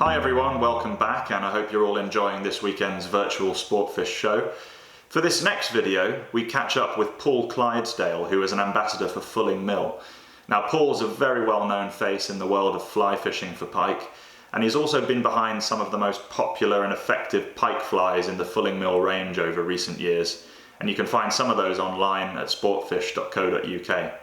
Hi everyone, welcome back, and I hope you're all enjoying this weekend's Virtual Sportfish Show. For this next video, we catch up with Paul Clydesdale, who is an ambassador for Fulling Mill. Now, Paul's a very well-known face in the world of fly fishing for pike, and he's also been behind some of the most popular and effective pike flies in the Fulling Mill range over recent years, and you can find some of those online at sportfish.co.uk.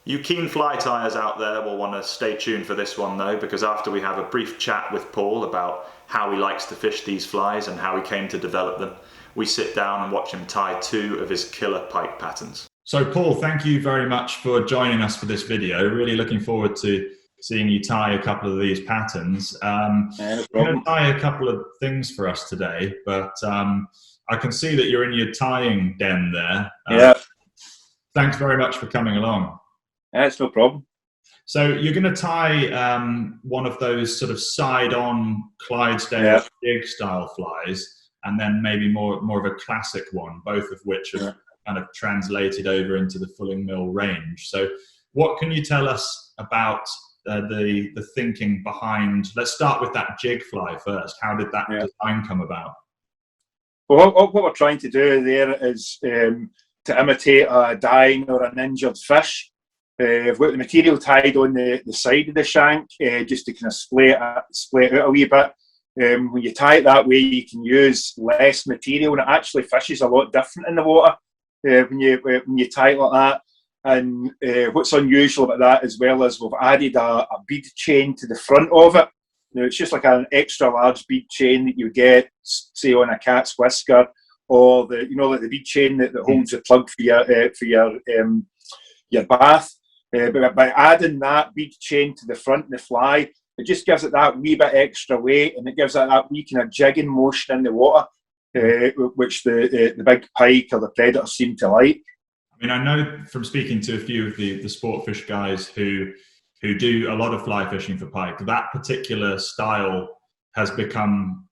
You keen fly tyers out there will want to stay tuned for this one though, because after we have a brief chat with Paul about how he likes to fish these flies and how he came to develop them, we sit down and watch him tie two of his killer pike patterns. So Paul, thank you very much for joining us for this video. Really looking forward to seeing you tie a couple of these patterns. You're going to tie a couple of things for us today, but I can see that you're in your tying den there. Yeah. Thanks very much for coming along. That's no problem. So you're going to tie one of those sort of side-on Clydesdale jig style flies, and then maybe more of a classic one, both of which are kind of translated over into the Fulling Mill range. So what can you tell us about the thinking behind, let's start with that jig fly first. How did that design come about? Well, what we're trying to do there is to imitate a dying or an injured fish. I've got the material tied on the side of the shank just to kind of split it out a wee bit. When you tie it that way, you can use less material, and it actually fishes a lot different in the water when you tie it like that. And what's unusual about that as well is we've added a bead chain to the front of it. Now, it's just like an extra large bead chain that you get, say, on a cat's whisker, or like the bead chain that holds the plug for your bath. But by adding that bead chain to the front of the fly, it just gives it that wee bit extra weight, and it gives it that wee kind of jigging motion in the water, which the big pike or the predators seem to like. I mean, I know from speaking to a few of the sportfish guys who do a lot of fly fishing for pike, that particular style has become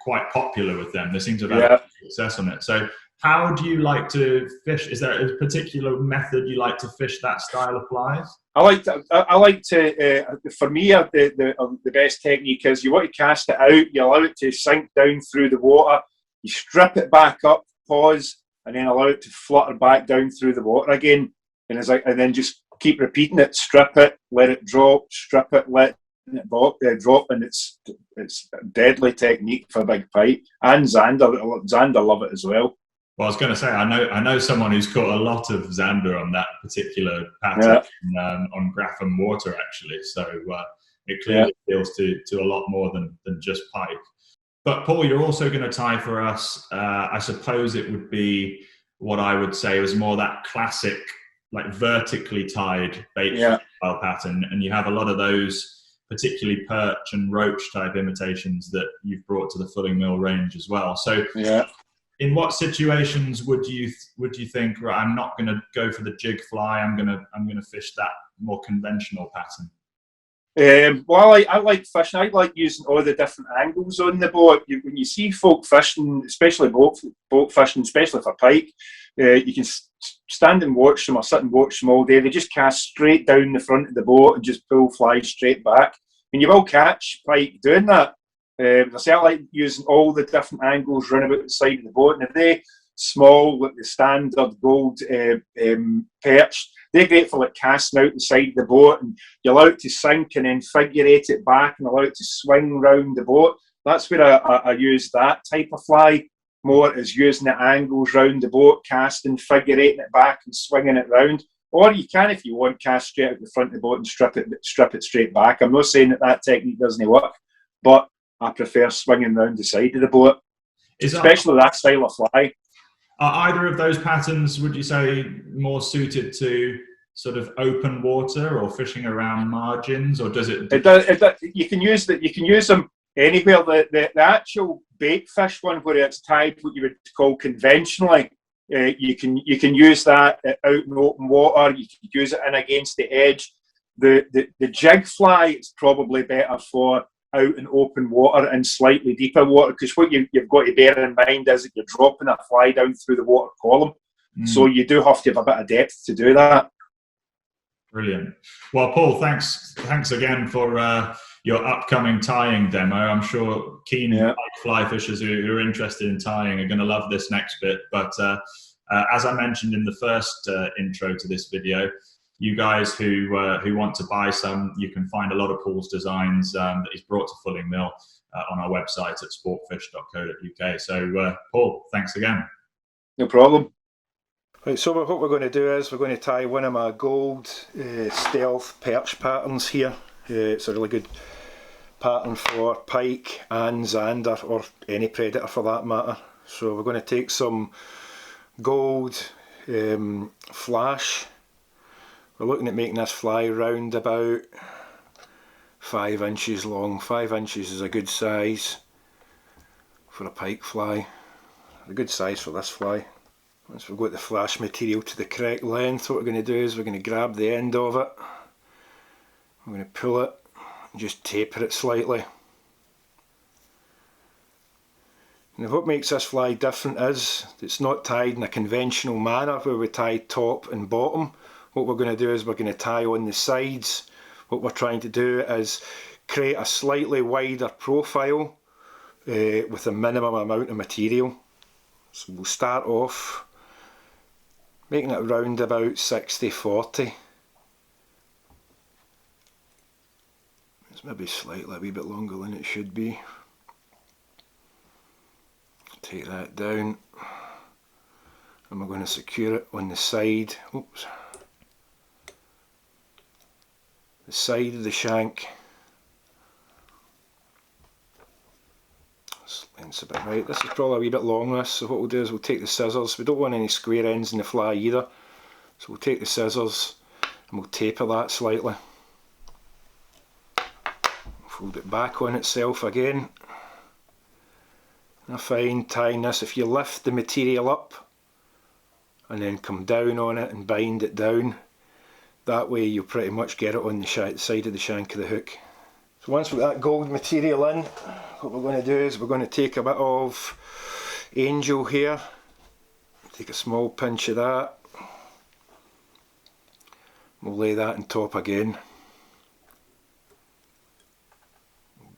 quite popular with them. They seem to have had success on it. So how do you like to fish? Is there a particular method you like to fish that style of flies? I like to. For me, the best technique is you want to cast it out. You allow it to sink down through the water. You strip it back up, pause, and then allow it to flutter back down through the water again. And then just keep repeating it. Strip it, let it drop. Strip it, let it drop, and it's a deadly technique for big pike. And Zander love it as well. Well, I was going to say, I know someone who's caught a lot of Zander on that particular pattern on Grapham water, actually. So it clearly appeals to a lot more than just pike. But Paul, you're also going to tie for us, I suppose it would be what I would say was more that classic, like vertically tied bait style pattern. And you have a lot of those, particularly perch and roach type imitations that you've brought to the Fulling Mill range as well. So in what situations would you think, right, I'm not going to go for the jig fly, I'm going to fish that more conventional pattern? Well, I like fishing. I like using all the different angles on the boat. When you see folk fishing, especially boat fishing, especially for pike, you can stand and watch them or sit and watch them all day. They just cast straight down the front of the boat and just pull flies straight back. And you will catch pike doing that. I like using all the different angles round about the side of the boat. And if they small, like the standard gold perch, they're great for like casting out the side of the boat, and you allow it to sink and then figure eight it back and allow it to swing round the boat. That's where I use that type of fly more, is using the angles round the boat, casting, figure eighting it back and swinging it round. Or you can, if you want, cast straight out the front of the boat and strip it straight back. I'm not saying that technique doesn't work, but I prefer swinging round the side of the boat, especially that style of fly. Are either of those patterns, would you say, more suited to sort of open water or fishing around margins, or does it? You can use them anywhere. The actual bait fish one, where it's tied, what you would call conventionally, you can use that out in open water. You can use it in against the edge. The jig fly is probably better for out in open water and slightly deeper water, because what you've got to bear in mind is that you're dropping a fly down through the water column. So you do have to have a bit of depth to do that. Brilliant. Well, Paul, thanks again for your upcoming tying demo. I'm sure keen Yeah. fly fishers who are interested in tying are going to love this next bit. But as I mentioned in the first intro to this video, you guys who want to buy some, you can find a lot of Paul's designs that he's brought to Fulling Mill on our website at sportfish.co.uk. So Paul, thanks again. No problem. Right, so what we're going to do is we're going to tie one of my gold stealth perch patterns here. It's a really good pattern for pike and zander, or any predator for that matter. So we're going to take some gold flash. We're looking at making this fly round about 5 inches long. 5 inches is a good size for a pike fly. A good size for this fly. Once we've got the flash material to the correct length, what we're going to do is we're going to grab the end of it. We're going to pull it and just taper it slightly. Now what makes this fly different is it's not tied in a conventional manner where we tie top and bottom. What we're going to do is we're going to tie on the sides. What we're trying to do is create a slightly wider profile with a minimum amount of material. So we'll start off making it around about 60-40. It's maybe slightly a wee bit longer than it should be. Take that down and we're going to secure it on the side. Oops. The side of the shank. This length's about right. This is probably a wee bit long, this, so what we'll do is we'll take the scissors. We don't want any square ends in the fly either, so we'll take the scissors and we'll taper that slightly. Fold it back on itself again. I find tying this, if you lift the material up and then come down on it and bind it down, that way you'll pretty much get it on the side of the shank of the hook. So once we've got that gold material in, what we're going to do is we're going to take a bit of angel here, take a small pinch of that, we'll lay that on top again,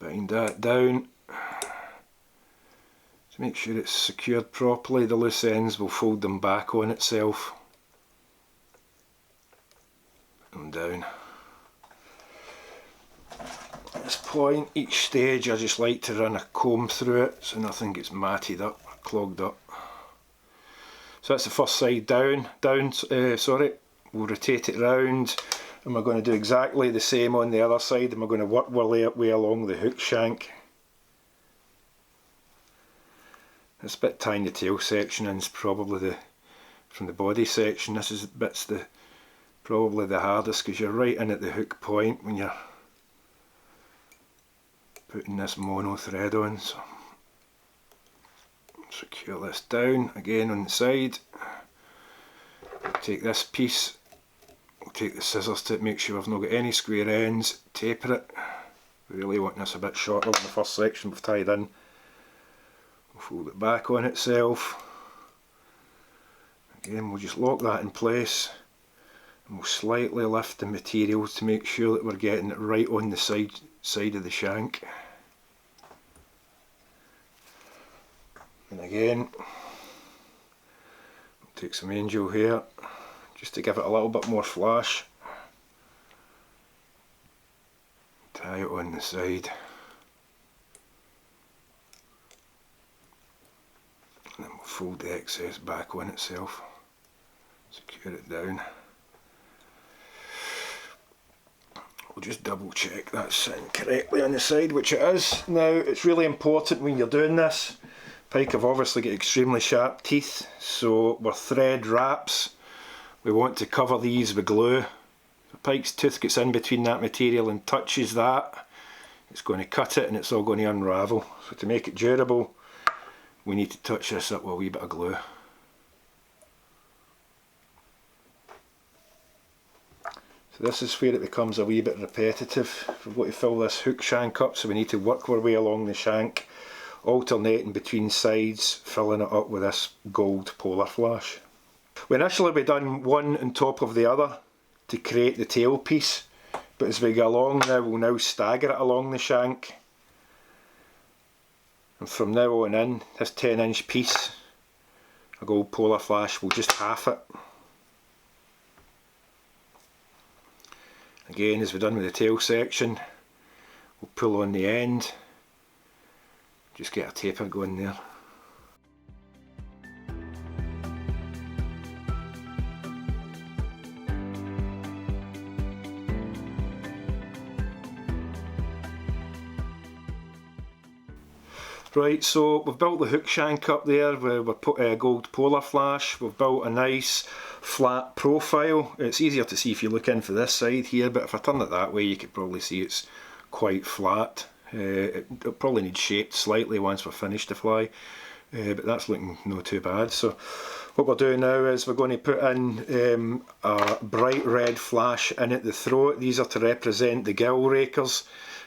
bind that down to make sure it's secured properly. The loose ends will fold them back on itself and down. At this point, each stage I just like to run a comb through it so nothing gets matted up, clogged up. So that's the first side down. We'll rotate it round and we're going to do exactly the same on the other side, and we're going to work our way along the hook shank. This bit tying the tail section in is probably from the body section, this is probably the hardest because you're right in at the hook point when you're putting this mono thread on. So secure this down again on the side. Take this piece, we'll take the scissors to it, make sure we've not got any square ends, taper it. We really want this a bit shorter than the first section we've tied in. We'll fold it back on itself. Again, we'll just lock that in place and we'll slightly lift the material to make sure that we're getting it right on the side of the shank. And again, we'll take some angel here just to give it a little bit more flash. Tie it on the side. And then we'll fold the excess back on itself. Secure it down. We'll just double check that's sitting correctly on the side, which it is. Now, it's really important when you're doing this. Pike have obviously got extremely sharp teeth, so we're thread wraps. We want to cover these with glue. If pike's tooth gets in between that material and touches that, it's going to cut it and it's all going to unravel. So to make it durable, we need to touch this up with a wee bit of glue. So this is where it becomes a wee bit repetitive. We've got to fill this hook shank up, so we need to work our way along the shank, alternating between sides, filling it up with this gold polar flash. We initially done one on top of the other to create the tail piece, But as we go along now, we'll now stagger it along the shank. And from now on in, this 10-inch piece, a gold polar flash, we'll just half it. Again, as we've done with the tail section, we'll pull on the end, just get a taper going there. Right, so we've built the hook shank up there, we've put a gold polar flash, we've built a nice flat profile. It's easier to see if you look in for this side here, but if I turn it that way you could probably see it's quite flat. It'll probably need shaped slightly once we've finished the fly, but that's looking not too bad. So what we're doing now is we're going to put in a bright red flash in at the throat. These are to represent the gill rakers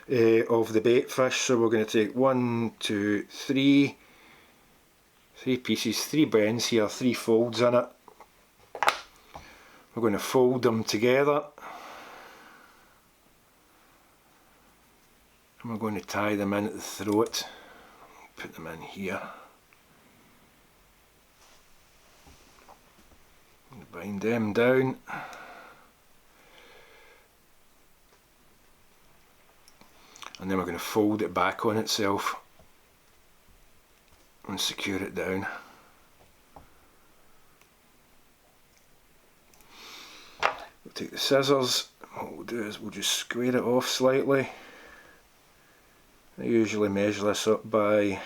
of the bait fish. So we're going to take 1, 2, 3 pieces, 3 bends here, 3 folds in it. We're going to fold them together and we're going to tie them in at the throat. Put them in here. Bind them down. And then we're going to fold it back on itself and secure it down. We'll take the scissors, what we'll do is we'll just square it off slightly. I usually measure this up by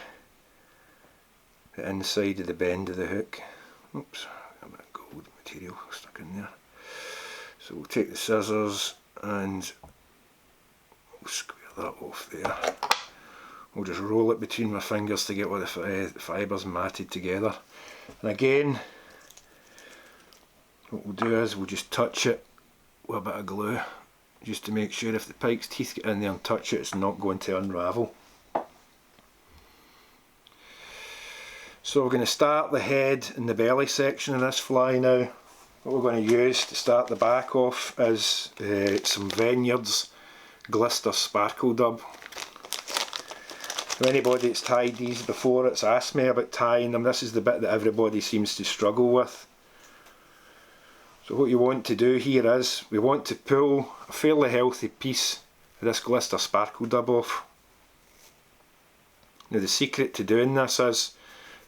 the inside of the bend of the hook. Oops, a bit of gold material stuck in there. So we'll take the scissors and we'll square that off there. We'll just roll it between my fingers to get all the fibres matted together. And again, what we'll do is we'll just touch it with a bit of glue, just to make sure if the pike's teeth get in there and touch it, it's not going to unravel. So we're going to start the head and the belly section of this fly now. What we're going to use to start the back off is some Vineyards Glister Sparkle Dub. For anybody that's tied these before, it's asked me about tying them. This is the bit that everybody seems to struggle with. So what you want to do here is, we want to pull a fairly healthy piece of this Glister Sparkle Dub off. Now the secret to doing this is,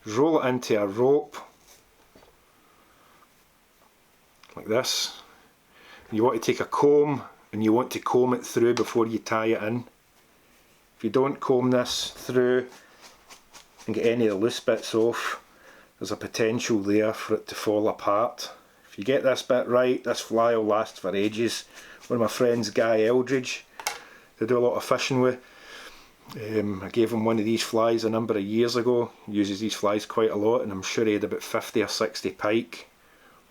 roll it into a rope, like this. You want to take a comb and you want to comb it through before you tie it in. If you don't comb this through and get any of the loose bits off, there's a potential there for it to fall apart. If you get this bit right, this fly will last for ages. One of my friends, Guy Eldridge, they do a lot of fishing with. I gave him one of these flies a number of years ago. He uses these flies quite a lot, and I'm sure he had about 50 or 60 pike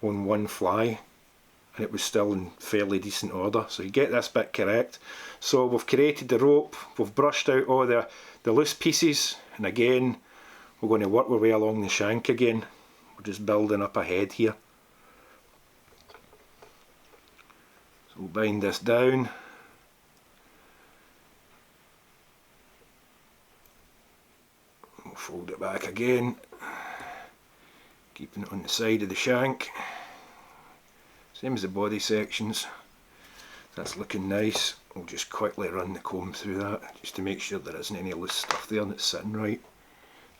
on one fly, and it was still in fairly decent order. So you get this bit correct. So we've created the rope, we've brushed out all the loose pieces, and again we're going to work our way along the shank again. We're just building up a head here. So we'll bind this down. We'll fold it back again, keeping it on the side of the shank. Same as the body sections. That's looking nice. We'll just quickly run the comb through that, just to make sure there isn't any loose stuff there and it's sitting right.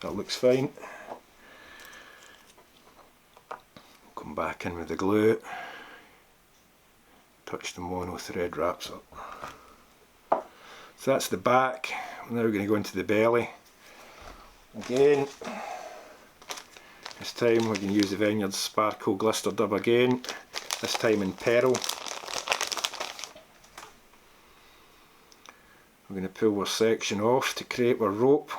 That looks fine. Come back in with the glue. Touch the mono thread wraps up. So that's the back. Now we're going to go into the belly. Again, this time we're going to use the Vineyards Sparkle Glister Dub again, this time in Pearl. We're going to pull our section off to create our rope.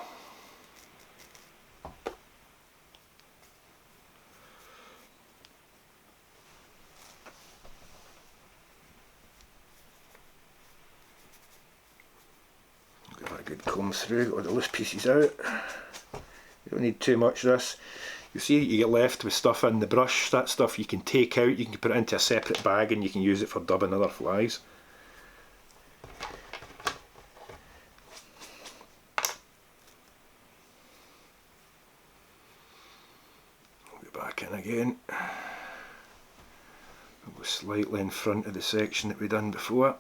Give that a good comb through, get all the loose pieces out. You don't need too much of this. You see that you get left with stuff in the brush. That stuff you can take out, you can put it into a separate bag and you can use it for dubbing other flies. back in again. We'll go slightly in front of the section that we done before.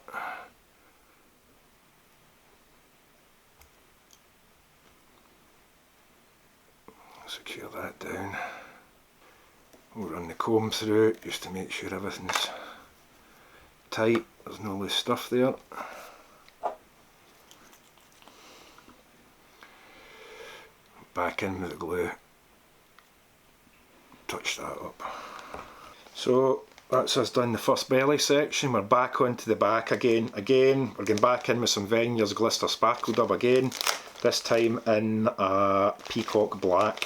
Secure that down. We'll run the comb through it just to make sure everything's tight, there's no loose stuff there. Back in with the glue. Touch that up. So that's us done the first belly section. We're back onto the back again. We're going back in with some Venyers Glister Sparkle Dub again. This time in a peacock black.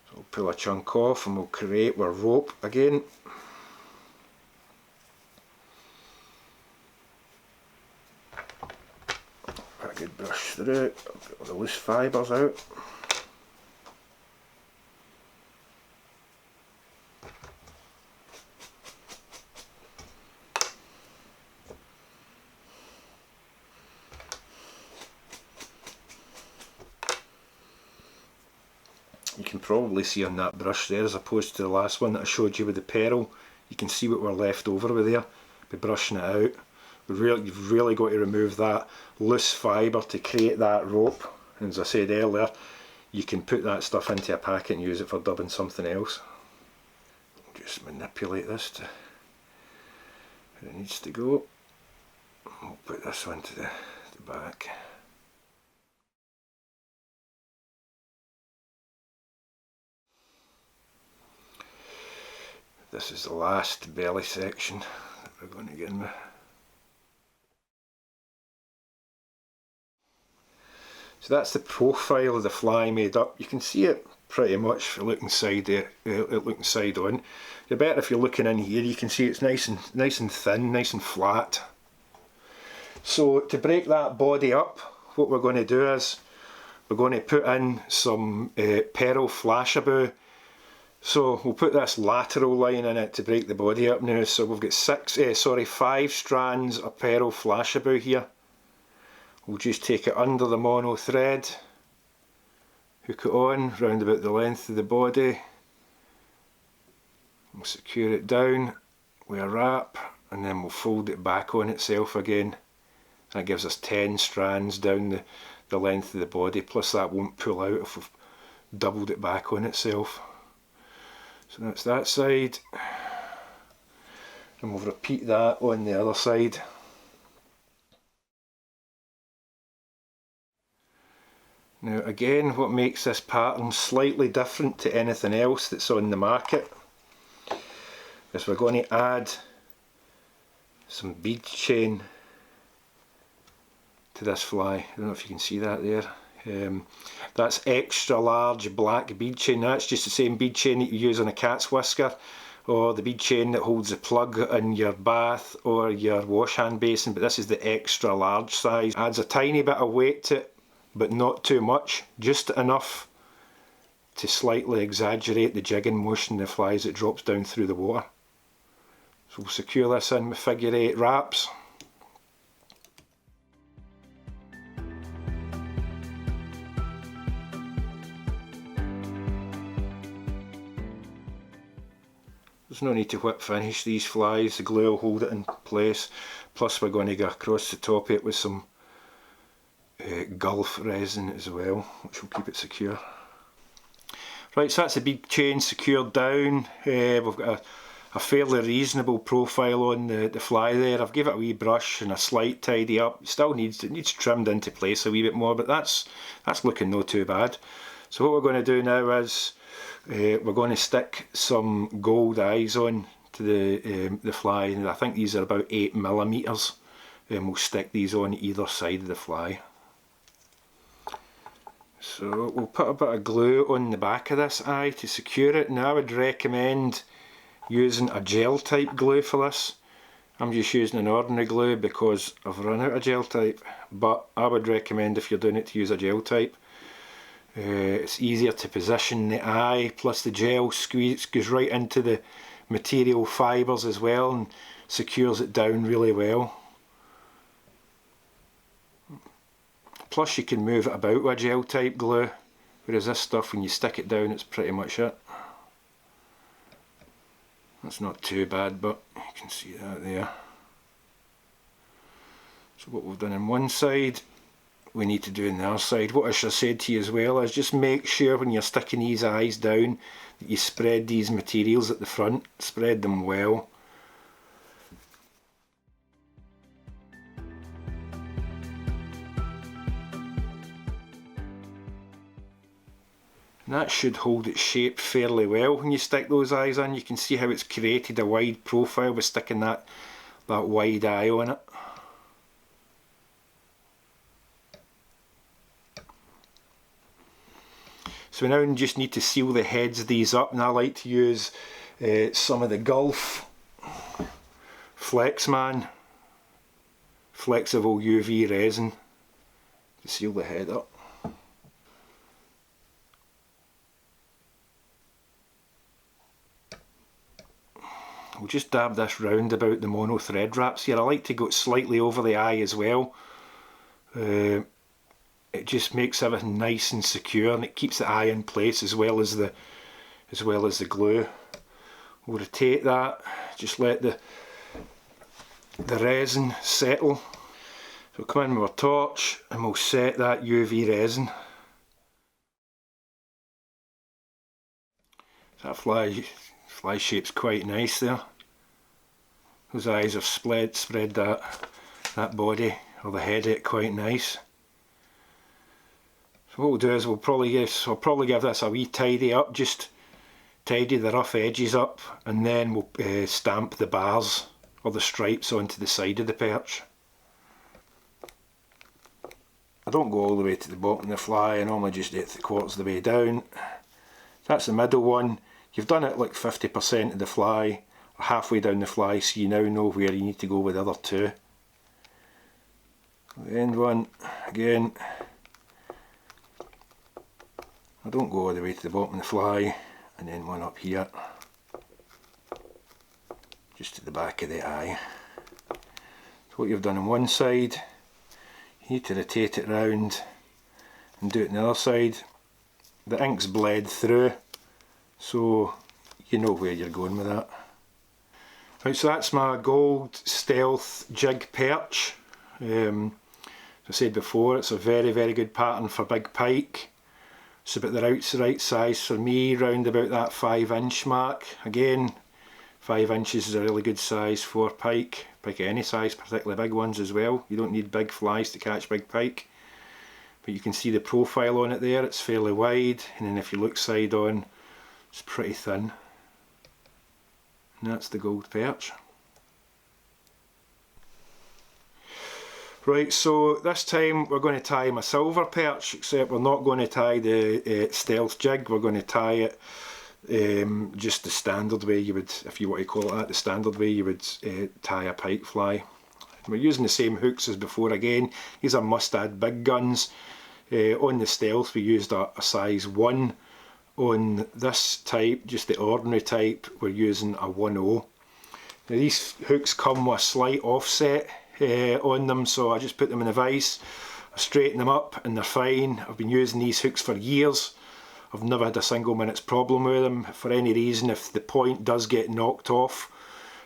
So we'll pull a chunk off and we'll create our rope again. Put a good brush through it, get all the loose fibres out. You can probably see on that brush there, as opposed to the last one that I showed you with the pearl, you can see what we're left over with there. By brushing it out, you've really got to remove that loose fibre to create that rope. And as I said earlier, you can put that stuff into a packet and use it for dubbing something else. Just manipulate this to where it needs to go. We'll put this one to the back. This is the last belly section that we're going to get in with. So that's the profile of the fly made up. You can see it pretty much if you're looking side on. You're better if you're looking in here. You can see it's nice and thin, nice and flat. So to break that body up, what we're going to do is we're going to put in some pearl flashabou. So we'll put this lateral line in it to break the body up now. So we've got 5 strands of pearl flashabou here. We'll just take it under the mono thread, hook it on round about the length of the body. We'll secure it down with a wrap and then we'll fold it back on itself again. That gives us 10 strands down the length of the body, plus that won't pull out if we've doubled it back on itself. So that's that side, and we'll repeat that on the other side. Now again, what makes this pattern slightly different to anything else that's on the market is we're going to add some bead chain to this fly. I don't know if you can see that there. That's extra large black bead chain. That's just the same bead chain that you use on a cat's whisker, or the bead chain that holds the plug in your bath or your wash hand basin, but this is the extra large size. Adds a tiny bit of weight to it, but not too much, just enough to slightly exaggerate the jigging motion of the fly as it drops down through the water. So we'll secure this in with figure 8 wraps. There's no need to whip finish these flies, the glue will hold it in place, plus we're going to go across the top of it with some Gulf resin as well, which will keep it secure. Right, so that's the bead chain secured down. We've got a fairly reasonable profile on the fly there. I've given it a wee brush and a slight tidy up. It still needs trimmed into place a wee bit more, but that's looking not too bad. So what we're going to do now is we're going to stick some gold eyes on to the fly, and I think these are about 8mm, and we'll stick these on either side of the fly. So we'll put a bit of glue on the back of this eye to secure it. Now I would recommend using a gel type glue for this. I'm just using an ordinary glue because I've run out of gel type, but I would recommend if you're doing it to use a gel type. It's easier to position the eye, plus the gel goes right into the material fibres as well and secures it down really well. Plus you can move it about with a gel type glue Whereas this stuff, when you stick it down, it's pretty much it. That's not too bad, but you can see that there. So what we've done on one side, we need to do on the other side. What I should have said to you as well is just make sure when you're sticking these eyes down that you spread these materials at the front, spread them well. And that should hold its shape fairly well when you stick those eyes in. You can see how it's created a wide profile by sticking that wide eye on it. So now we just need to seal the heads of these up, and I like to use some of the Gulf Flexman flexible UV resin to seal the head up. We'll just dab this round about the mono thread wraps here. I like to go slightly over the eye as well. It just makes everything nice and secure, and it keeps the eye in place as well as the glue. We'll rotate that, just let the resin settle. So we'll come in with our torch and we'll set that UV resin. So that fly shape's quite nice there. Those eyes have spread that body or the head out quite nice. So what we'll do is I'll probably give this a wee tidy up, just tidy the rough edges up, and then we'll stamp the bars or the stripes onto the side of the perch. I don't go all the way to the bottom of the fly, I normally just do it 3/4 of the way down. That's the middle one. You've done it like 50% of the fly, or halfway down the fly, so you now know where you need to go with the other two. The end one, again, I don't go all the way to the bottom of the fly, and then one up here, just to the back of the eye. So what you've done on one side, you need to rotate it round and do it on the other side. The ink's bled through, so you know where you're going with that. Right, so that's my gold stealth jig perch. As I said before, it's a very, very good pattern for big pike. It's about the right size for me, round about that 5-inch mark. Again, 5 inches is a really good size for pike any size, particularly big ones as well. You don't need big flies to catch big pike. But you can see the profile on it there, it's fairly wide, and then if you look side on, it's pretty thin. And that's the gold perch. Right, so this time we're going to tie my silver perch, except we're not going to tie the stealth jig, we're going to tie it just the standard way you would, if you want to call it that, the standard way you would tie a pike fly. We're using the same hooks as before again. These are Mustad big guns. On the stealth we used a size 1. On this type, just the ordinary type, we're using a 1/0. Now these hooks come with a slight offset on them, so I just put them in a vise, I straighten them up and they're fine. I've been using these hooks for years. I've never had a single minute's problem with them. For any reason, if the point does get knocked off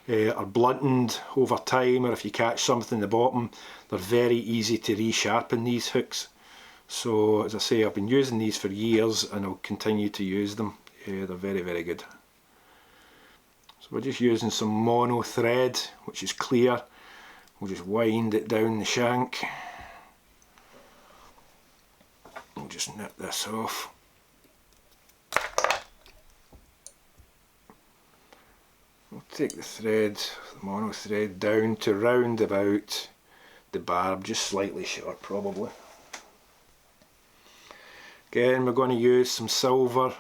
or blunted over time, or if you catch something in the bottom, they're very easy to resharpen, these hooks. So as I say, I've been using these for years and I'll continue to use them. They're very, very good. So we're just using some mono thread, which is clear. We'll just wind it down the shank. We'll just nip this off. We'll take the thread, the mono thread, down to round about the barb, just slightly short probably. Again, we're going to use some silver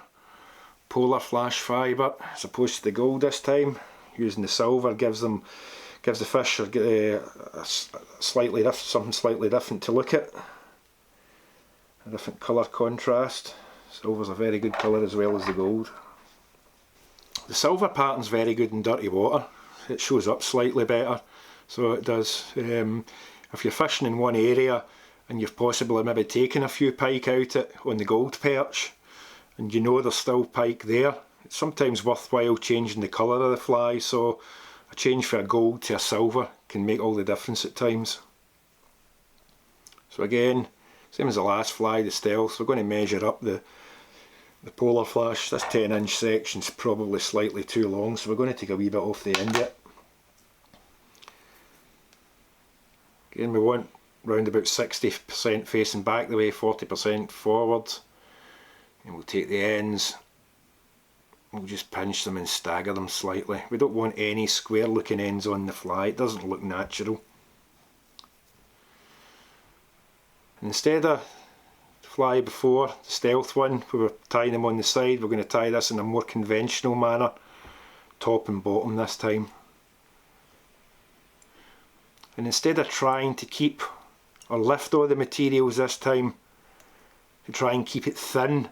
polar flash fibre as opposed to the gold this time. Using the silver gives the fish something slightly different to look at. A different colour contrast. Silver's a very good colour as well as the gold. The silver pattern's very good in dirty water. It shows up slightly better, so it does. If you're fishing in one area and you've possibly maybe taken a few pike out it on the gold perch, and you know there's still pike there, it's sometimes worthwhile changing the colour of the fly, so a change from a gold to a silver can make all the difference at times. So again, same as the last fly, the stealth, we're going to measure up the polar flash. This 10-inch section's probably slightly too long, so we're going to take a wee bit off the end of it. Again, we want round about 60% facing back the way, 40% forward. And we'll take the ends, we'll just pinch them and stagger them slightly. We don't want any square looking ends on the fly, it doesn't look natural. Instead of the fly before, the stealth one, we were tying them on the side, we're going to tie this in a more conventional manner, top and bottom this time. And instead of trying to keep or lift all the materials this time, to try and keep it thin,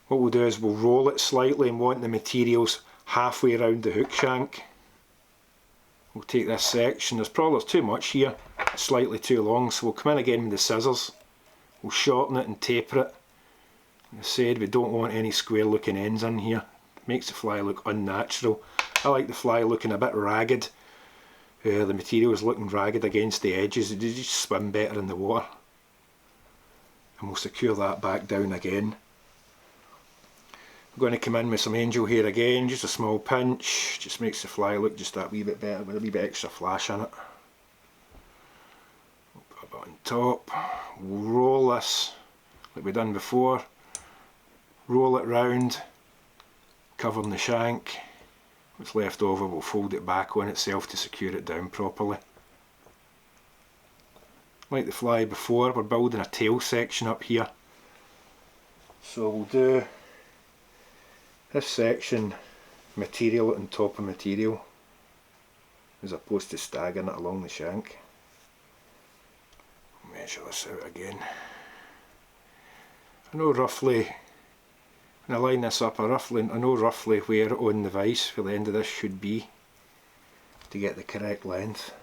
what we'll do is we'll roll it slightly and want the materials halfway around the hook shank. We'll take this section, there's too much here, it's slightly too long, so we'll come in again with the scissors, we'll shorten it and taper it. As I said, we don't want any square looking ends in here, it makes the fly look unnatural. I like the fly looking a bit ragged, the material is looking ragged against the edges, they just swim better in the water. And we'll secure that back down again. We're going to come in with some angel hair again, just a small pinch, just makes the fly look just that wee bit better with a wee bit extra flash in it. We'll put a bit on top, we'll roll this like we've done before, roll it round, covering the shank. What's left over we'll fold it back on itself to secure it down properly. Like the fly before, we're building a tail section up here, so we'll do this section material on top of material as opposed to staggering it along the shank. Measure this out again. I know roughly, when I line this up, I know roughly where on the vise for the end of this should be to get the correct length.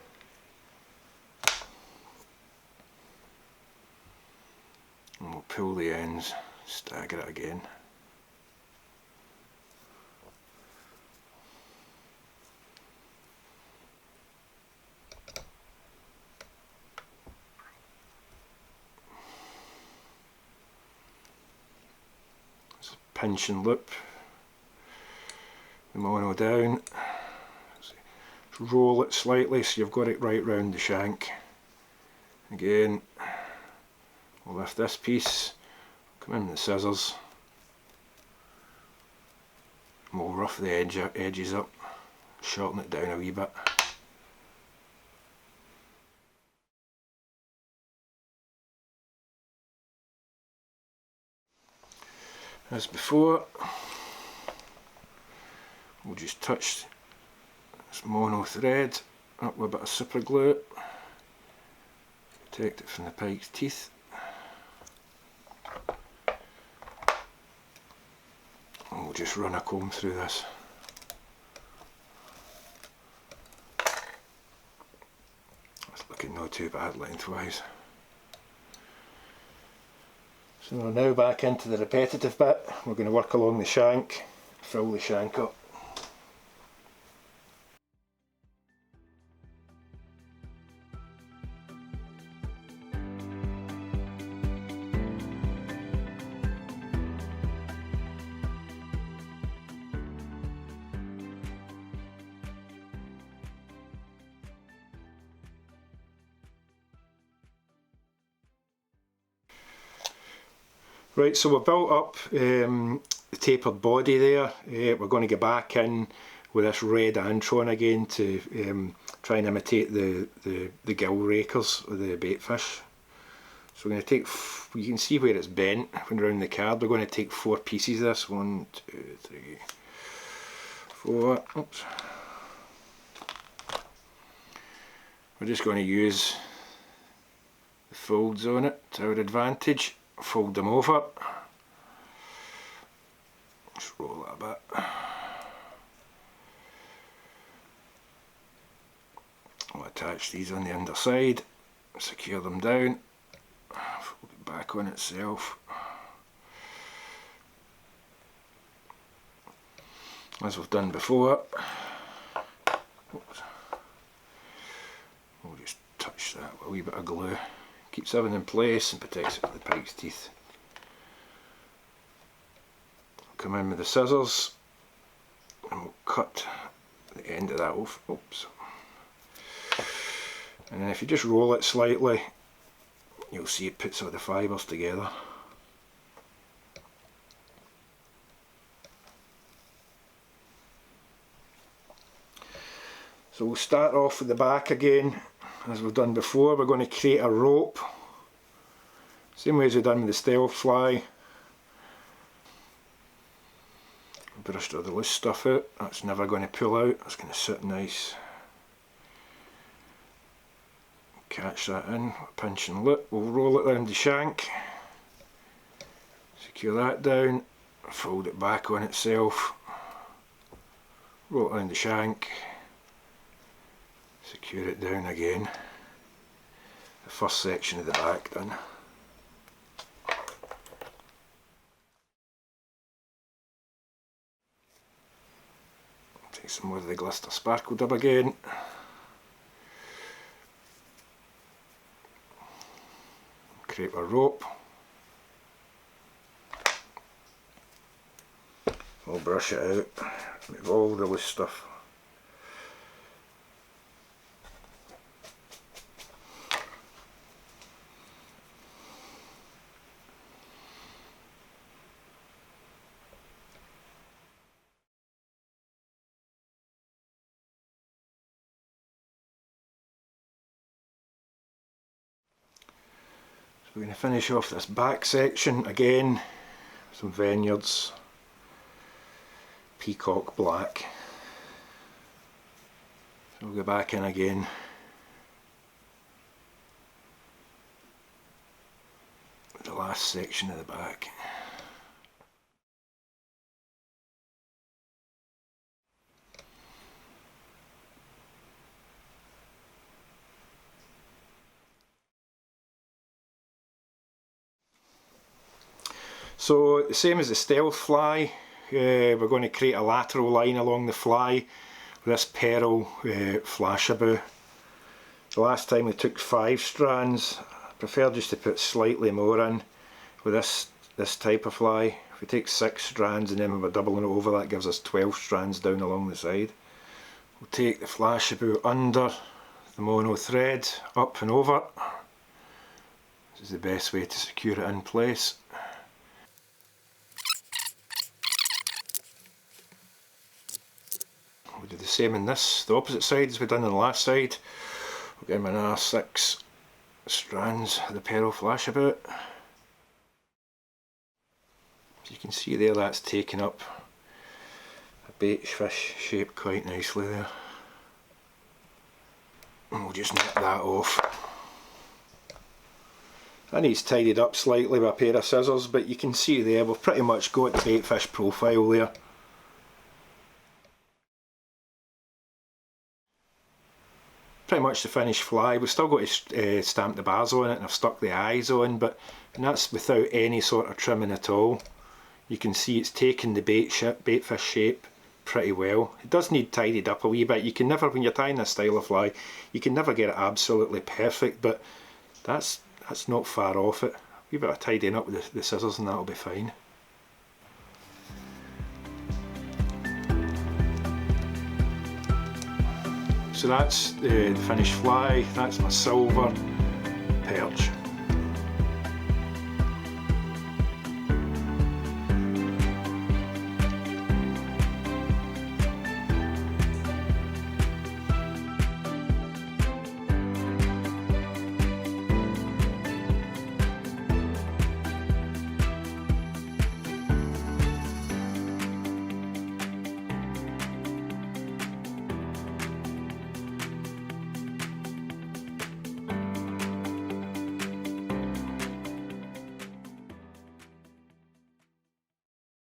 And we'll pull the ends, stagger it again. Pinch and loop the mono down, roll it slightly so you've got it right round the shank. Again, we'll lift this piece, come in with the scissors, and we'll rough the edges up, shorten it down a wee bit. As before, we'll just touch this mono thread up with a bit of super glue, protect it from the pike's teeth. And we'll just run a comb through this. It's looking not too bad lengthwise. So we're now back into the repetitive bit. We're going to work along the shank, fill the shank up. Right, so we've built up the tapered body there. We're going to get back in with this red antron again to try and imitate the gill rakers of the baitfish. So we're going to take, you can see where it's bent when around the card. We're going to take 4 pieces of this. 1, 2, 3, 4. Oops. We're just going to use the folds on it to our advantage. Fold them over, just roll that a bit. I'll attach these on the underside, secure them down, fold it back on itself. As we've done before. Oops. We'll just touch that with a wee bit of glue. Keeps everything in place and protects it with the pike's teeth. Come in with the scissors and we'll cut the end of that off. Oops. And then if you just roll it slightly, you'll see it puts all the fibres together. So we'll start off with the back again, as we've done before. We're going to create a rope, same way as we've done with the stealth fly. Brushed all the loose stuff out, that's never going to pull out, that's going to sit nice. Catch that in, pinch and loop, we'll roll it round the shank, secure that down, fold it back on itself, roll it round the shank, secure it down again. The first section of the back done. Take some more of the glister sparkle dub again. Create a rope. We'll brush it out, remove all the loose stuff. We're going to finish off this back section again with some Vineyards Peacock Black. So we'll go back in again. With the last section of the back. So the same as the stealth fly, we're going to create a lateral line along the fly with this pearl flashabou. The last time we took 5 strands. I prefer just to put slightly more in with this type of fly. If we take 6 strands and then we're doubling it over, that gives us 12 strands down along the side. We'll take the flashabou under the mono thread, up and over. This is the best way to secure it in place. We'll do the same in the opposite side as we've done on the last side. We'll get another 6 strands of the pearl flashabou. As you can see there, that's taken up a bait fish shape quite nicely there. And we'll just nip that off. That needs tidied up slightly with a pair of scissors, but you can see there we've pretty much got the bait fish profile there. Pretty much the finished fly. We've still got to stamp the bars on it, and I've stuck the eyes on, and that's without any sort of trimming at all. You can see it's taken the bait fish shape pretty well. It does need tidied up a wee bit. You can never, when you're tying this style of fly, you can never get it absolutely perfect, but that's not far off it. A wee bit of tidying up with the scissors and that'll be fine. So that's the finished fly, that's my silver perch.